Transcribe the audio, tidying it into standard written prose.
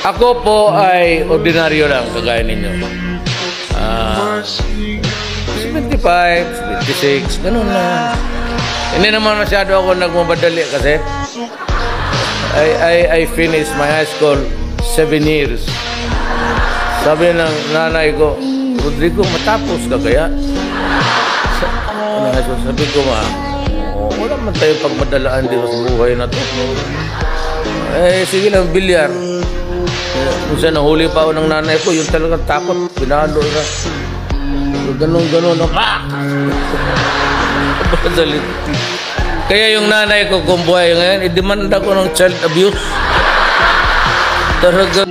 Ako po ay ordinaryo lang, kagaya ninyo. 75, 76, ganun lang. Hindi naman masyado ako nagmamadali kasi I finished my high school 7 years. Sabi ng nanay ko, Rodrigo, matapos ka kaya? Sabi ko, wala man tayong pagmadalaan dito sa buhay na to. Sige lang, bilyar. Kung siya nahuli pa ako ng nanay ko, yung talagang takot, pinalo na. Ganun-ganun, Kaya yung nanay ko kung buhay ngayon, i-demand ako ng child abuse. Talaga.